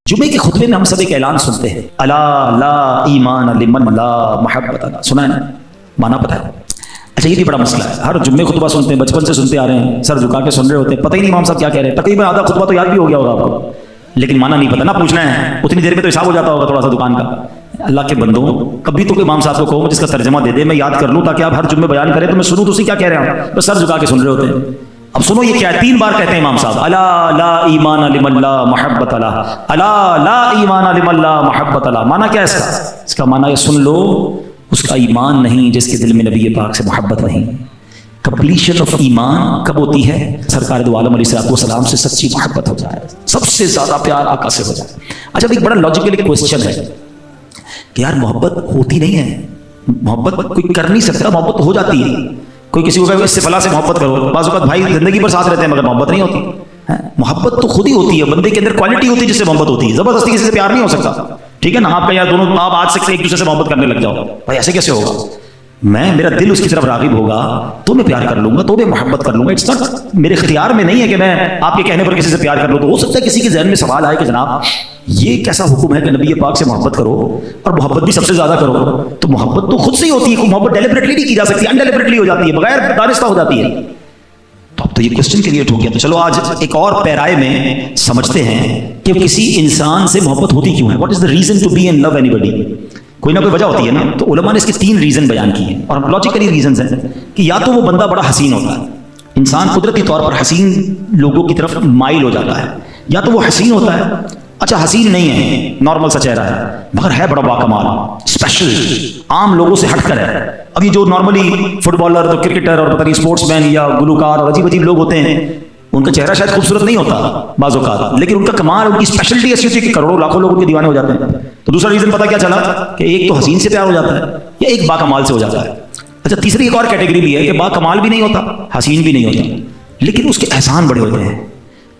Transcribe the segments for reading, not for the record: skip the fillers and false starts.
جمعے کے خطبے میں ہم سب ایک اعلان سنتے ہیں، الا لا ایمان لمن لا محبت لا، سنا ہے نا؟ مانا پتہ ہے؟ اچھا یہ بھی بڑا مسئلہ ہے، ہر جمعے خطبہ سنتے ہیں، بچپن سے سنتے آ رہے ہیں، سر جھکا کے سن رہے ہوتے ہیں، پتہ ہی نہیں امام صاحب کیا کہہ رہے ہیں، تقریباً آدھا خطبہ تو یاد بھی ہو گیا ہوگا آپ کو، لیکن مانا نہیں پتہ، نہ پوچھنا ہے، اتنی دیر میں تو حساب ہو جاتا ہوگا تھوڑا سا دکان کا۔ اللہ کے بندوں، کبھی تو امام صاحب کو کہو جس کا ترجمہ دے دے، میں یاد کر لوں تاکہ آپ ہر جمعے بیان کریں تو میں سنوں تو اسی کیا کہہ رہے ہیں، بس سر جھکا کے سن رہے ہوتے ہیں۔ اب سنو یہ کیا ہے، 3 بار کہتے ہیں امام صاحب، الا لا ایمان لمن لا محبت لا، الا لا ایمان لمن لا محبت لا۔ مانا کیا ہے اس کا؟ اس کا مانا یہ سن لو، اس کا ایمان نہیں جس کے دل میں نبی پاک سے محبت نہیں۔ کمپلیشن آف ایمان کب ہوتی ہے؟ سرکار دو عالم علیہ السلام سے سچی محبت ہو جائے، سب سے زیادہ پیار آقا سے ہو جائے۔ اچھا ایک بڑا لاجیکل کوسچن ہے کہ یار محبت ہوتی نہیں ہے، محبت کوئی کر نہیں سکتا، محبت ہو جاتی ہے۔ کوئی کسی کو کہے اس سے فلاں سے محبت کرو، بعض اوقات بھائی زندگی پر ساتھ رہتے ہیں مگر محبت نہیں ہوتی۔ محبت تو خود ہی ہوتی ہے، بندے کے اندر کوالٹی ہوتی ہے جس سے محبت ہوتی ہے، زبردستی کسی سے پیار نہیں ہو سکتا، ٹھیک ہے نا؟ آپ کا یار دونوں آپ آج سے ایک دوسرے سے محبت کرنے لگ جاؤ، بھائی ایسے کیسے ہوگا؟ میرا دل اس کی طرف راغب ہوگا تو میں پیار کر لوں گا، تو میں محبت کر لوں گا۔ اٹس ناٹ میرے اختیار میں نہیں ہے کہ میں آپ کے کہنے پر کسی سے پیار کر لوں۔ تو ہو سکتا ہے کسی کے ذہن میں سوال آئے کہ جناب یہ کیسا حکم ہے کہ نبی پاک سے محبت کرو اور محبت بھی سب سے زیادہ کرو؟ تو محبت تو خود سے ہی ہوتی ہے، محبت ڈیلیبریٹلی نہیں کی جا سکتی، انڈیلیبریٹلی ہو جاتی ہے، بغیر دانستہ ہو جاتی ہے۔ تو اب تو یہ کوسچن کریٹ ہو گیا، تو چلو آج ایک اور پیرائے میں سمجھتے ہیں کہ کسی انسان سے محبت ہوتی کیوں ہے۔ What is the reason to be in love anybody? کوئی نہ کوئی وجہ ہوتی ہے نا۔ تو علماء نے اس کے 3 ریزن بیان کیے ہیں، اور لاجیکلی ریزنز ہیں کہ یا تو وہ بندہ بڑا حسین ہوتا ہے، انسان قدرتی طور پر حسین لوگوں کی طرف مائل ہو جاتا ہے، یا تو وہ حسین ہوتا ہے، اچھا حسین نہیں ہے، نارمل سا چہرہ ہے مگر ہے بڑا باکمال، اسپیشل، عام لوگوں سے ہٹ کر ہے۔ اب یہ جو نارملی فٹ بالر تو کرکٹر اور پتہ نہیں اسپورٹس مین یا گلوکار اور عجیب عجیب لوگ ہوتے ہیں، ان کا چہرہ شاید خوبصورت نہیں ہوتا بعض اوقات، لیکن ان کا کمال، ان کی اسپیشلٹی ایسی ہوتی ہے کہ کروڑوں لاکھوں لوگ ان کے دیوانے ہو جاتے ہیں۔ تو دوسرا ریزن پتہ کیا چلا کہ ایک تو حسین سے پیار ہو جاتا ہے یا ایک باکمال سے ہو جاتا ہے۔ اچھا تیسری ایک اور کیٹیگری بھی ہے کہ باکمال بھی نہیں ہوتا، حسین بھی نہیں ہوتا، لیکن اس کے احسان بڑے ہوتے ہیں،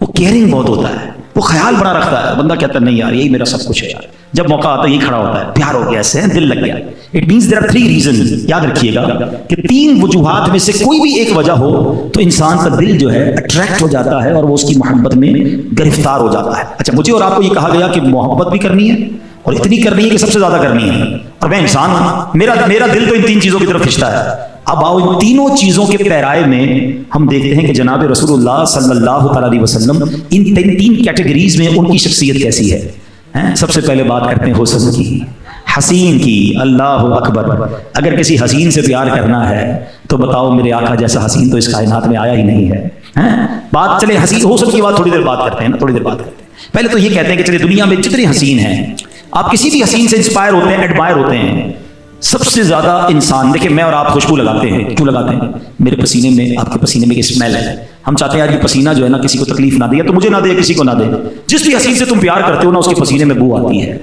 وہ کیئرنگ بہت ہوتا ہے، وہ خیال بڑا رکھتا ہے، بندہ کہتا ہے نہیں یار یہی میرا سب کچھ ہے، یار جب موقع آتا ہے یہی کھڑا ہوتا ہے، پیار ہو گیا، اس سے دل لگ گیا۔ It means there are 3 reasons, یاد رکھیے گا کہ 3 وجوہات میں سے کوئی بھی ایک وجہ ہو تو انسان کا دل جو ہے اٹریکٹ ہو جاتا ہے اور وہ اس کی محبت میں گرفتار ہو جاتا ہے۔ اچھا مجھے اور آپ کو یہ کہا گیا کہ محبت بھی کرنی ہے اور اتنی کرنی ہے کہ سب سے زیادہ کرنی ہے، اور میں انسان ہوں، میرا دل تو ان 3 چیزوں کی طرف کھنچتا ہے۔ اب آؤ ان تینوں چیزوں کے پیرائے میں ہم دیکھتے ہیں کہ جناب رسول اللہ صلی اللہ علیہ وسلم ان 3 کیٹیگریز میں ان کی شخصیت کیسی ہے۔ سب سے پہلے بات کرتے ہیں حسن کی، حسین کی۔ اللہ اکبر، اگر کسی حسین سے پیار کرنا ہے تو بتاؤ میرے آقا جیسا حسین تو اس کائنات میں آیا ہی نہیں ہے۔ بات چلے حسین حسن کی بات تھوڑی دیر بات کرتے ہیں نا، تھوڑی دیر بات کرتے ہیں۔ پہلے تو یہ کہتے ہیں کہ چلے دنیا میں جتنے حسین ہیں، آپ کسی بھی حسین سے انسپائر ہوتے ہیں، ایڈمائر ہوتے ہیں، سب سے زیادہ انسان دیکھیں میں اور آپ خوشبو لگاتے ہیں، کیوں لگاتے ہیں؟ میرے پسینے میں، آپ کے پسینے میں ایک اسمیل ہے، ہم چاہتے ہیں یار یہ پسینہ جو ہے نا کسی کو تکلیف نہ دے، یا تو مجھے نہ دے کسی کو نہ دے۔ جس بھی حسین سے تم پیار کرتے ہو نا اس کے پسینے میں بو آتی ہے،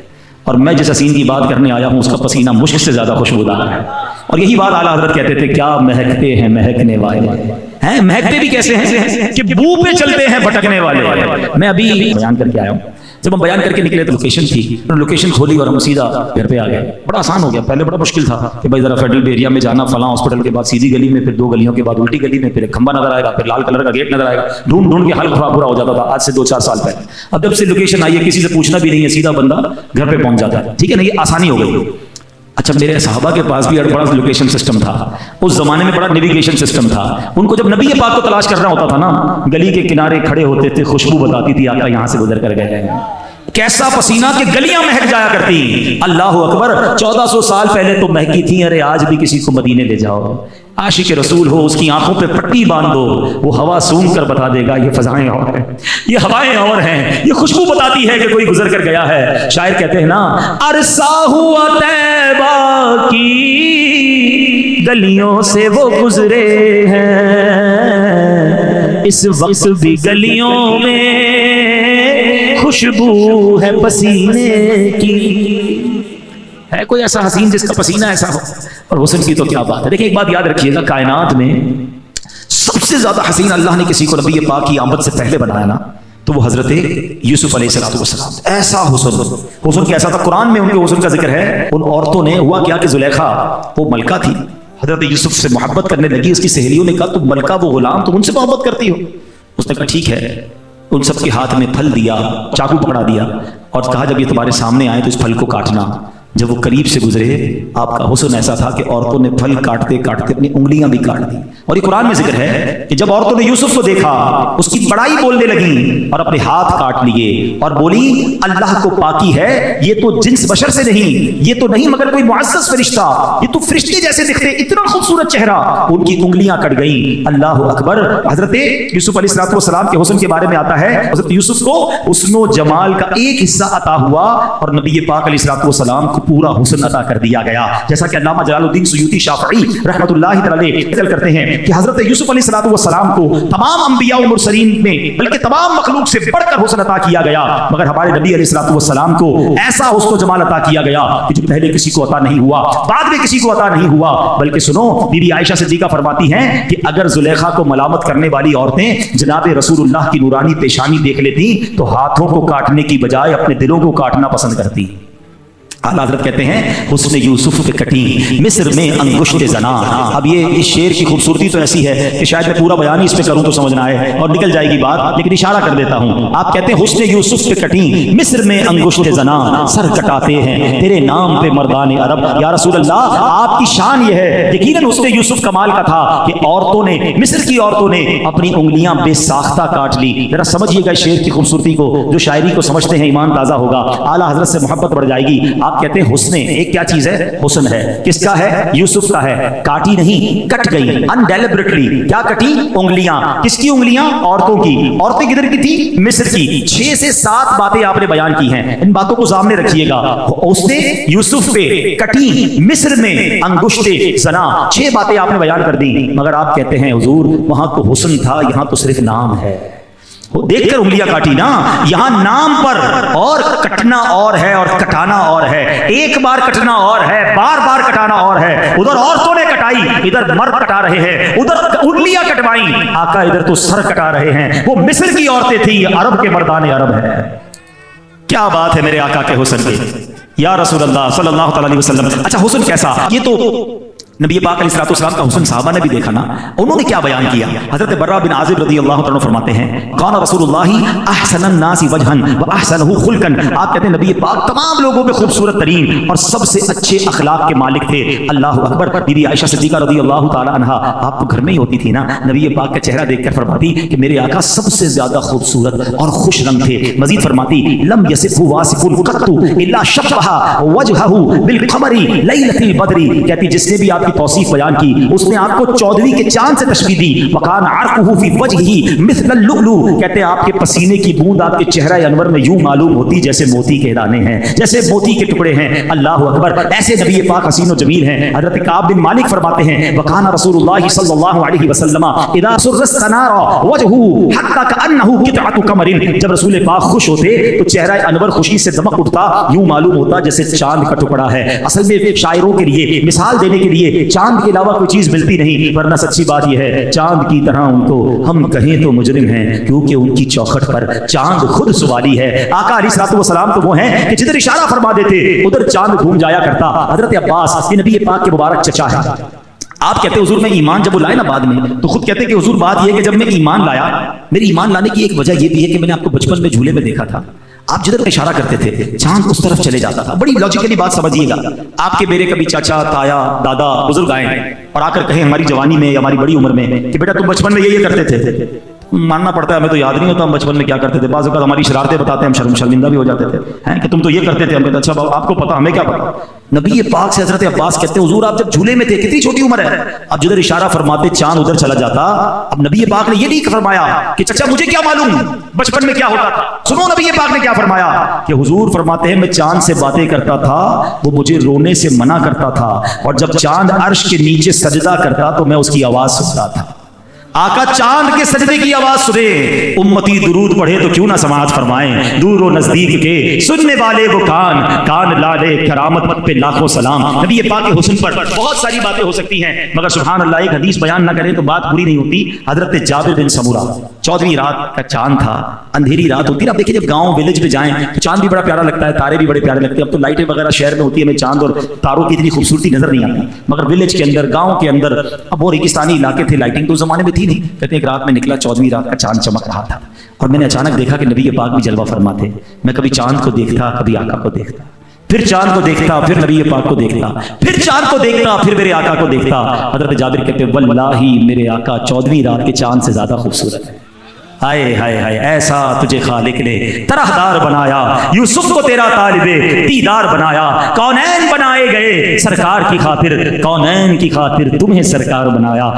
اور میں جس حسین کی بات کرنے آیا ہوں اس کا پسینہ مشک سے زیادہ خوشبودار ہے۔ اور یہی بات اعلیٰ حضرت کہتے تھے، کیا مہکتے ہیں مہکنے والے ہیں، مہکتے بھی کیسے ہیں کہ بو پہ چلتے ہیں بھٹکنے والے۔ میں ابھی بیان کر کے آیا ہوں، جب ہم بیان کر کے نکلے تو لوکیشن تھی، لوکیشن کھولی اور ہم سیدھا گھر پہ آ گئے۔ بڑا آسان ہو گیا، پہلے بڑا مشکل تھا کہ بھائی ذرا فیڈرل ایریا میں جانا، فلاں ہاسپٹل کے بعد سیدھی گلی میں، پھر 2 گلیوں کے بعد الٹی گلی میں، پھر ایک کھمبا نظر آئے گا، پھر لال کلر کا گیٹ نظر آئے گا، ڈھونڈ کے حال برا ہو جاتا تھا آج سے 2-4 سال پہلے۔ اب جب سے لوکیشن آئی ہے کسی سے پوچھنا بھی نہیں ہے، سیدھا بندہ گھر پہ پہنچ جاتا ہے، ٹھیک ہے نا، یہ آسانی ہو گئی۔ اچھا میرے صحابہ کے پاس بھی بڑا لوکیشن سسٹم تھا، اس زمانے میں بڑا نیویگیشن سسٹم تھا۔ ان کو جب نبی پاک کو تلاش کرنا ہوتا تھا نا، گلی کے کنارے کھڑے ہوتے تھے، خوشبو بتاتی تھی آقا یہاں سے گزر کر گئے ہیں، کیسا پسینہ کہ گلیاں مہک جایا کرتی۔ اللہ اکبر، 1400 سال پہلے تو مہکی تھی، ارے آج بھی کسی کو مدینے لے جاؤ، عاشق رسول ہو، اس کی آنکھوں پہ پٹی باندھ دو، وہ ہوا سونگ کر بتا دے گا یہ فضائیں اور ہیں، یہ ہوائیں اور ہیں، یہ خوشبو بتاتی ہے کہ کوئی گزر کر گیا ہے۔ شاعر کہتے ہیں نا، عرصہ ہوا طیبہ کی گلیوں سے وہ گزرے ہیں، اس وقت بھی گلیوں میں خوشبو ہے پسینے کی۔ ہے کوئی ایسا حسین جس کا پسینہ ایسا ہو؟ اور حسن کی تو کیا بات ہے۔ دیکھیں ایک بات یاد رکھیے گا، کائنات میں سب سے زیادہ حسین اللہ نے کسی کو نبی پاک کی آمد سے پہلے بنایا نا، تو وہ حضرت یوسف علیہ السلام۔ ایسا حسن کیسا تھا، قرآن میں ان کے حسن کا ذکر ہے۔ ان عورتوں نے، ہوا کیا کہ زلیخا وہ ملکہ تھی، حضرت یوسف سے محبت کرنے لگی، اس کی سہیلیوں نے کہا تم ملکہ وہ غلام، تم ان سے محبت کرتی ہو؟ اس نے کہا ٹھیک ہے، ان سب کے ہاتھ میں پھل دیا، چاقو پکڑا دیا، اور کہا جب یہ تمہارے سامنے آئے تو اس پھل کو کاٹنا. جب وہ قریب سے گزرے آپ کا حسن ایسا تھا کہ عورتوں نے پھل کاٹتے کاٹتے اپنی انگلیاں بھی کاٹ دی. اور یہ قرآن میں ذکر ہے کہ جب عورتوں نے یوسف کو دیکھا اس کی بڑائی بولنے لگی اور اپنے ہاتھ کاٹ لیے اور بولی اللہ کو پاکی ہے, یہ تو جنس بشر سے نہیں, یہ تو نہیں مگر کوئی معزز فرشتہ, یہ تو فرشتے جیسے دکھتے, اتنا خوبصورت چہرہ. ان کی انگلیاں کٹ گئیں. اللہ اکبر. حضرت یوسف علیہ السلام کے حسن کے بارے میں آتا ہے حضرت یوسف کو حسن و جمال کا ایک حصہ عطا ہوا اور نبی پاک علیہ السلام کو پورا حسن عطا کر دیا گیا. جیسا کہ علامہ جلال الدین سیوطی شافعی رحمۃ اللہ تعالی ذکر کرتے ہیں کہ حضرت یوسف علیہ السلام کو تمام انبیاء و مرسلین میں بلکہ تمام مخلوق سے بڑھ کر حسن عطا کیا گیا, مگر ہمارے نبی علیہ السلام کو ایسا حسن و جمال عطا کیا گیا کہ جو پہلے کسی کو عطا نہیں ہوا, بعد میں کسی کو عطا نہیں ہوا. بلکہ سنو, بی بی عائشہ صدیقہ فرماتی ہیں کہ اگر زلیخا کو ملامت کرنے والی عورتیں جناب رسول اللہ کی نورانی پیشانی دیکھ لیتی تو ہاتھوں کو کاٹنے کی بجائے اپنے دلوں کو کاٹنا پسند کرتی. اعلیٰ حضرت کہتے ہیں حسن یوسف پہ کٹی مصر میں انگشت زنا. اب یہ اس شعر کی خوبصورتی تو ایسی ہے کہ شاید میں پورا بیان ہی اس پہ کروں تو سمجھ نہ آئے اور نکل جائے گی بات, لیکن اشارہ کر دیتا ہوں. آپ کہتے ہیں حسن یوسف پہ کٹی مصر میں انگشت زنا, سر کٹاتے ہیں تیرے نام پہ مردان عرب. یا رسول اللہ آپ کی شان یہ ہے, یقیناً حسن یوسف کمال کا تھا کہ عورتوں نے, مصر کی عورتوں نے اپنی انگلیاں بے ساختہ کاٹ لی. ذرا سمجھیے گا شعر کی خوبصورتی کو, جو شاعری کو سمجھتے ہیں ایمان تازہ ہوگا, اعلیٰ حضرت سے محبت بڑھ جائے گی. آپ کہتے ہیں حسن ایک کیا چیز ہے, حسن ہے. کس کا ہے؟ یوسف کا ہے. کاٹی نہیں, کٹ گئی انڈیلیبریٹلی. کیا کٹی؟ انگلیاں. کس کی انگلیاں؟ عورتوں کی. عورتیں کدھر کی تھی؟ مصر کی. 6 سے 7 باتیں آپ نے بیان کی ہیں, ان باتوں کو سامنے رکھیے گا. اس نے یوسف پہ کٹی مصر میں انگشت زنا, 6 باتیں آپ نے بیان کر دی. مگر آپ کہتے ہیں حضور وہاں تو حسن تھا, یہاں تو صرف نام ہے. دیکھ کر انگلیاں کاٹی نا, یہاں نام پر, اور کٹنا اور ہے اور کٹانا اور ہے. ایک بار کٹنا اور ہے, بار بار کٹانا اور ہے. ادھر عورتوں نے کٹائی, ادھر مرد کٹا رہے ہیں. ادھر انگلیاں کٹوائیں آقا, ادھر تو سر کٹا رہے ہیں. وہ مصر کی عورتیں تھیں, عرب کے مردان عرب ہے. کیا بات ہے میرے آقا کے حسن کی یا رسول اللہ صلی اللہ تعالی علیہ وسلم. اچھا حسن کیسا؟ یہ تو نبی پاک علیہ السلام کا حسن صحابہ نے بھی دیکھا نا. انہوں نے کیا بیان کیا؟ حضرت برا بن عازب رضی اللہ عنہ فرماتے ہیں کان رسول اللہ احسن الناس وجہا واحسنہ خلقا. آپ کہتے ہیں نبی پاک تمام لوگوں میں خوبصورت ترین اور سب سے اچھے اخلاق کے مالک تھے. اللہ اکبر. بی بی عائشہ صدیقہ رضی اللہ تعالی عنہا آپ تو گھر میں ہی ہوتی تھی نا, نبی پاک کا چہرہ دیکھ کر فرماتی کہ میرے آقا سب سے زیادہ خوبصورت اور خوش رنگ تھے. مزید فرماتی لم یصف واصف قط الا شبہ وجهہ بالقمر لیلۃ البدر. کہتی جس نے بھی آپ کی توصیف بیان کی اس نے آپ کو 14ویں کے چاند سے تشبیہ دی. وکان عرقہ فی وجہہ مثل اللؤلؤ. کہتے ہیں آپ کے پسینے کی بوند آپ کے چہرہ انور میں یوں معلوم ہوتی جیسے موتی کے دانے ہیں, جیسے موتی کے ٹکڑے ہیں. اللہ اکبر. ایسے نبی پاک حسین و جمیل ہیں. حضرت کعب بن مالک فرماتے ہیں وکان رسول اللہ صلی اللہ علیہ وسلم اذا سر استنار وجهه حتى كانه قطعه قمر. جب رسول پاک خوش ہوتے تو چہرہ انور خوشی سے دمک اٹھتا, یوں معلوم ہوتا جیسے چاند کا ٹکڑا ہے. اصل میں شاعروں کے لیے مثال دینے کے لیے چاند کے علاوہ کوئی چیز ملتی نہیں, ورنہ سچی بات یہ ہے چاند کی طرح ان کو ہم کہیں تو مجرم ہیں, کیونکہ ان کی چوکھٹ پر چاند خود سوالی ہے. آقا علیہ السلام تو وہ ہیں کہ جدھر اشارہ فرما دیتے ادھر چاند گھوم جایا کرتا. حضرت عباس یہ نبی پاک کے مبارک چچا ہے. آپ کہتے ہیں حضور میں ایمان جب وہ لائے نا بعد میں, تو خود کہتے ہیں کہ حضور بات یہ ہے کہ جب میں ایمان لایا, میرے ایمان لانے کی ایک وجہ یہ بھی ہے کہ میں نے آپ کو بچپن میں جھولے میں دیکھا تھا, آپ جدھر اشارہ کرتے تھے چاند اس طرف چلے جاتا تھا. بڑی لاجیکلی بات سمجھیے گا. آپ کے میرے کبھی چاچا تایا دادا بزرگ آئے اور آ کر کہیں ہماری جوانی میں یا ہماری بڑی عمر میں کہ بیٹا تم بچپن میں یہ کرتے تھے. ماننا پڑتا ہے, ہمیں تو یاد نہیں ہوتا ہم بچپن میں کیا کرتے تھے. بعض اوقات ہماری شرارتیں بتاتے ہیں, ہم شرمندہ بھی ہو جاتے تھے کہ تم تو یہ کرتے تھے. ہم کہتے اچھا بابا آپ کو پتا, ہمیں کیا پتا. نبی پاک سے حضرت عباس کہتے ہیں حضور آپ جب جھولے میں تھے, کتنی چھوٹی عمر ہے, اب جدھر اشارہ فرماتے چاند ادھر چلا جاتا. اب نبی پاک نے یہ نہیں فرمایا کہ چچا مجھے کیا معلوم بچپن میں کیا ہوتا تھا. سنو نبی پاک نے کیا فرمایا کہ حضور فرماتے ہیں میں چاند سے باتیں کرتا تھا, وہ مجھے رونے سے منع کرتا تھا, اور جب چاند عرش کے نیچے سجدہ کرتا تو میں اس کی آواز سنتا تھا. آقا چاند کے سجدے کی آواز سنے, امتی درود پڑھے تو کیوں نہ سماعت فرمائیں. دور و نزدیک کے سننے والے وہ کان لالے کرامت پہ لاکھوں سلام. نبی پاک کے حسن پر بہت ساری باتیں ہو سکتی ہیں, مگر سبحان اللہ ایک حدیث بیان نہ کریں تو بات پوری نہیں ہوتی. حضرت جابر بن سمورہ, 14ویں رات کا چاند تھا, اندھیری رات ہوتی ہے. اب دیکھیں جب گاؤں ولیج میں جائیں تو چاند بھی بڑا پیارا لگتا ہے, تارے بھی بڑے پیارے لگتے ہیں. اب تو لائٹیں وغیرہ شہر میں ہوتی ہے, ہمیں چاند اور تاروں کی اتنی خوبصورتی نظر نہیں آتی, مگر ولیج کے اندر, گاؤں کے اندر, اب وہ ریگستانی علاقے تھے, لائٹنگ تو اس زمانے میں تھی تھی نہیں. کہتے ایک رات میں نکلا 14ویں رات کا چاند چمک رہا تھا اور میں نے اچانک دیکھا کہ نبی پاک بھی جلوہ فرما تھے. میں کبھی چاند کو دیکھتا کبھی آقا کو دیکھتا, پھر چاند کو دیکھتا پھر نبی پاک کو دیکھتا, پھر چاند کو دیکھتا پھر میرے آقا کو دیکھتا. حضرت جابر کہتے واللہ میرے آقا 14ویں رات کے چاند سے زیادہ خوبصورت ہے. ہائے ہائے ہائے ایسا تجھے خالق نے طرحدار بنایا, یوسف کو تیرا طالب دیدار بنایا, کونین بنائے گئے سرکار کی خاطر, کونین کی خاطر تمہیں سرکار بنایا.